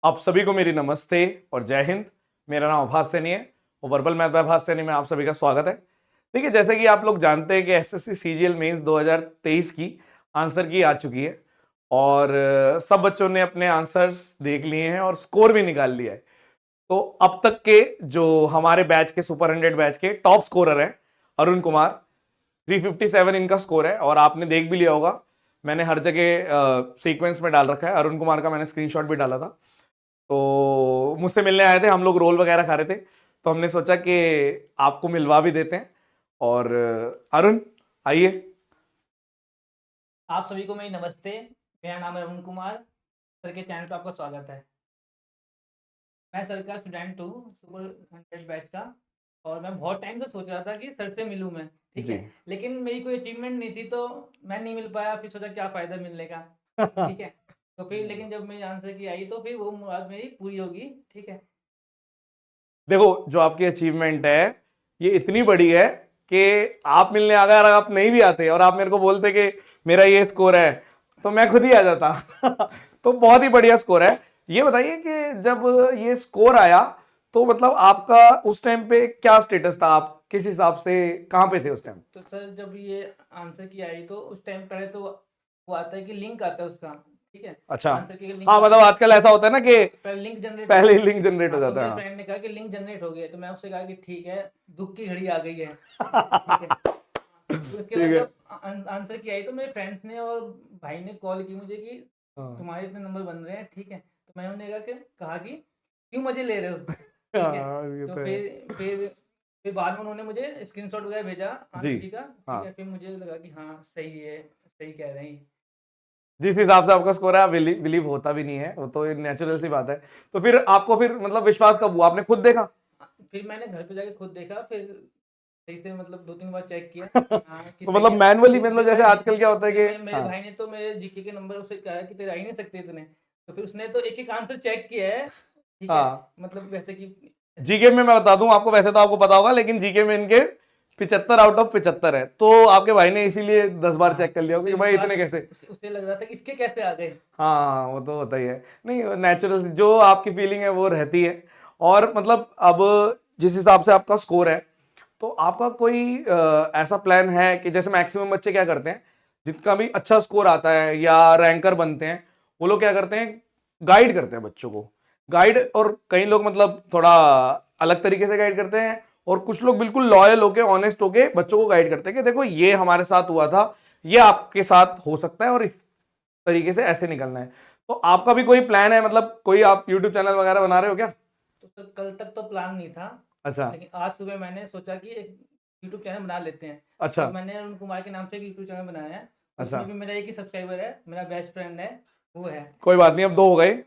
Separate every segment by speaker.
Speaker 1: आप सभी को मेरी नमस्ते और जय हिंद। मेरा नाम आभास सैनी है और वर्बल मैथ बाय आभास सैनी में आप सभी का स्वागत है। देखिए, जैसे कि आप लोग जानते हैं कि एसएससी सीजीएल मेंस 2023 की आंसर की आ चुकी है और सब बच्चों ने अपने आंसर्स देख लिए हैं और स्कोर भी निकाल लिया है। तो अब तक के जो हमारे बैच के सुपर 100 बैच के टॉप स्कोरर हैं अरुण कुमार, 357 इनका स्कोर है और आपने देख भी लिया होगा, मैंने हर जगह सीक्वेंस में डाल रखा है। अरुण कुमार का मैंने स्क्रीनशॉट भी डाला था। तो मुझसे मिलने आए थे, हम लोग रोल वगैरह खा रहे थे, तो हमने सोचा कि आपको मिलवा भी देते हैं। और अरुण आइए।
Speaker 2: आप सभी को मेरी नमस्ते। मेरा नाम है अरुण कुमार। सर के चैनल पर आपका स्वागत है। मैं सर का स्टूडेंट हूँ, सुपर 100 बैच का, और मैं बहुत टाइम से सोच रहा था कि सर से मिलूँ मैं, ठीक
Speaker 1: जी।
Speaker 2: है। लेकिन मेरी कोई अचीवमेंट नहीं थी तो मैं नहीं मिल पाया। फिर सोचा क्या फ़ायदा मिलने का, ठीक है। तो फिर लेकिन जब मेरी आंसर की आई तो फिर वो मुराद मेरी पूरी होगी, ठीक है।
Speaker 1: देखो, जो आपकी अचीवमेंट है ये इतनी बड़ी है कि आप मिलने अगर आप नहीं भी आते और आप मेरे को बोलते कि मेरा ये स्कोर है तो मैं खुद ही आ जाता। तो बहुत ही बढ़िया स्कोर है। ये बताइए कि जब ये स्कोर आया तो मतलब आपका उस टाइम पे क्या स्टेटस था, आप किस हिसाब से कहाँ पे थे उस टाइम?
Speaker 2: तो सर जब ये आंसर की आई तो उस टाइम पहले तो वो आता है कि लिंक आता है उसका, ठीक है।
Speaker 1: अच्छा,
Speaker 2: आंसर की लिंक
Speaker 1: हाँ, मतलब आजकल ऐसा होता है ना कि
Speaker 2: पहले लिंक जनरेट
Speaker 1: पहले ही लिंक जनरेट हो
Speaker 2: हाँ, तो
Speaker 1: जाता
Speaker 2: मेरे
Speaker 1: है।
Speaker 2: फ्रेंड ने कहा कि लिंक जनरेट हो गया, तो मैं उससे कहा कि ठीक है, दुख की घड़ी आ गई है, ठीक है। फिर उसके बाद
Speaker 1: ठीक है।
Speaker 2: जब आंसर की आई तो मेरे फ्रेंड्स ने और भाई ने कॉल की मुझे कि
Speaker 1: हाँ।
Speaker 2: तुम्हारे इतने नंबर बन रहे हैं, ठीक है। तो मैंने उन्हें कहा कि क्यों मजे ले रहे हो, ठीक है।
Speaker 1: हाँ, ये
Speaker 2: तो
Speaker 1: तो है।
Speaker 2: फिर बाद में उन्होंने मुझे स्क्रीनशॉट वगैरह भेजा
Speaker 1: जी।
Speaker 2: आंसर की का, ठीक
Speaker 1: हाँ,
Speaker 2: है। फिर मुझे लगा कि हाँ सही है, सही कह रहे हैं।
Speaker 1: जिस हिसाब से आपका स्कोर है आप बिलीव होता भी नहीं है, वो तो नेचुरल सी बात है। तो फिर आपको फिर मतलब विश्वास कब हुआ, आपने खुद देखा?
Speaker 2: फिर मैंने घर पे जाके खुद देखा, फिर सही से मतलब 2-3 बार चेक किया कि हाँ कि
Speaker 1: तो
Speaker 2: सही
Speaker 1: मतलब
Speaker 2: है।
Speaker 1: मैनुअली,
Speaker 2: फिर
Speaker 1: मतलब
Speaker 2: फिर
Speaker 1: जैसे
Speaker 2: मैं
Speaker 1: आजकल क्या होता है
Speaker 2: फिर
Speaker 1: कि
Speaker 2: मेरे
Speaker 1: हाँ।
Speaker 2: भाई ने तो मेरे जीके के नंबर उससे कहा कि तेरे आ ही नहीं सकते इतने। तो फिर उसने तो एक-एक आंसर चेक किया है, ठीक है।
Speaker 1: हाँ,
Speaker 2: मतलब वैसे कि
Speaker 1: जीके में मैं बता दूं आपको, वैसे तो आपको पता होगा लेकिन जीके में इनके 75 आउट ऑफ 75 है, तो आपके भाई ने इसीलिए 10 बार
Speaker 2: हाँ,
Speaker 1: चेक कर लिया होगा
Speaker 2: उसे
Speaker 1: कि भाई
Speaker 2: विश्वास
Speaker 1: इतने कैसे।
Speaker 2: उसे लग रहा था कि इसके कैसे आ गए।
Speaker 1: हाँ, वो तो होता ही है। नहीं, नेचुरल जो आपकी फीलिंग है वो रहती है। और मतलब अब जिस हिसाब से आपका स्कोर है तो आपका कोई ऐसा प्लान है कि जैसे मैक्सिमम बच्चे क्या करते हैं, जिनका भी अच्छा स्कोर आता है या रैंकर बनते हैं, वो लोग क्या करते हैं, गाइड करते हैं बच्चों को। गाइड, और कई लोग मतलब थोड़ा अलग तरीके से गाइड करते हैं और कुछ लोग बिल्कुल लॉयल होके ऑनेस्ट होके बच्चों को गाइड करते हैं कि देखो ये हमारे साथ हुआ था, ये आपके साथ हो सकता है और इस तरीके से ऐसे निकलना है। तो आपका भी कोई प्लान है, मतलब कोई आप यूट्यूब चैनल वगैरह बना रहे हो क्या?
Speaker 2: तो सर कल तक तो प्लान नहीं था,
Speaker 1: अच्छा।
Speaker 2: लेकिन आज सुबह मैंने सोचा कि एक यूट्यूब चैनल बना लेते हैं।
Speaker 1: अच्छा।
Speaker 2: तो मैंने अरुण कुमार के नाम से एक यूट्यूब चैनल बनाया है।
Speaker 1: अच्छा,
Speaker 2: उसमें भी मेरा एक ही सब्सक्राइबर है, मेरा बेस्ट फ्रेंड है, वो है।
Speaker 1: कोई बात नहीं, अब 2 हो गए।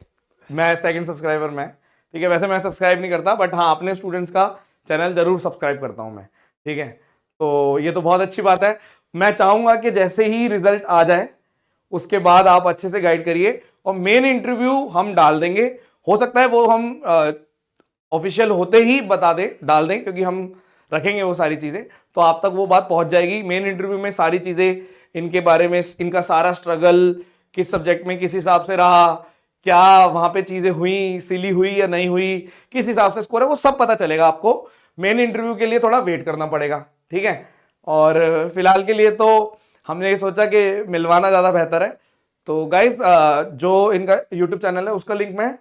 Speaker 1: मैं सेकंड सब्सक्राइबर मैं, ठीक है। वैसे मैं सब्सक्राइब नहीं करता बट हाँ, अपने स्टूडेंट्स का चैनल जरूर सब्सक्राइब करता हूं मैं, ठीक है। तो ये तो बहुत अच्छी बात है। मैं चाहूंगा कि जैसे ही रिजल्ट आ जाए उसके बाद आप अच्छे से गाइड करिए और मेन इंटरव्यू हम डाल देंगे। हो सकता है वो हम ऑफिशियल होते ही बता दें, डाल दें, क्योंकि हम रखेंगे वो सारी चीजें, तो आप तक वो बात पहुंच जाएगी। मेन इंटरव्यू में सारी चीजें इनके बारे में, इनका सारा स्ट्रगल किस सब्जेक्ट में किस हिसाब से रहा, क्या वहां पे चीजें हुई, सिली हुई या नहीं हुई, किस हिसाब से स्कोर है, वो सब पता चलेगा आपको। मेन इंटरव्यू के लिए थोड़ा वेट करना पड़ेगा, ठीक है। और फिलहाल के लिए तो हमने ये सोचा कि मिलवाना ज्यादा बेहतर है। तो गाइस, जो इनका यूट्यूब चैनल है उसका लिंक मैं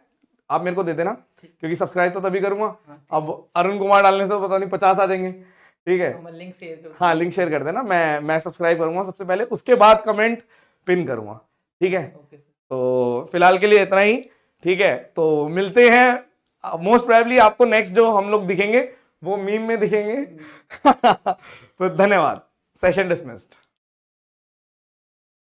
Speaker 1: आप मेरे को दे देना,
Speaker 2: ठीक।
Speaker 1: क्योंकि सब्सक्राइब तो तभी करूंगा।
Speaker 2: हाँ ठीक।
Speaker 1: अब अरुण कुमार डालने से तो पता नहीं 50 आ जाएंगे, ठीक है।
Speaker 2: हाँ, मैं लिंक शेयर कर
Speaker 1: हाँ,
Speaker 2: दूंगा।
Speaker 1: लिंक शेयर कर देना, मैं सब्सक्राइब करूंगा सबसे पहले, उसके बाद कमेंट पिन करूंगा, ठीक है।
Speaker 2: Okay sir.
Speaker 1: तो फिलहाल के लिए इतना ही, ठीक है। तो मिलते हैं, मोस्ट प्रोबेबली आपको नेक्स्ट जो हम लोग दिखेंगे वो मीम में दिखेंगे। तो धन्यवाद। Session dismissed.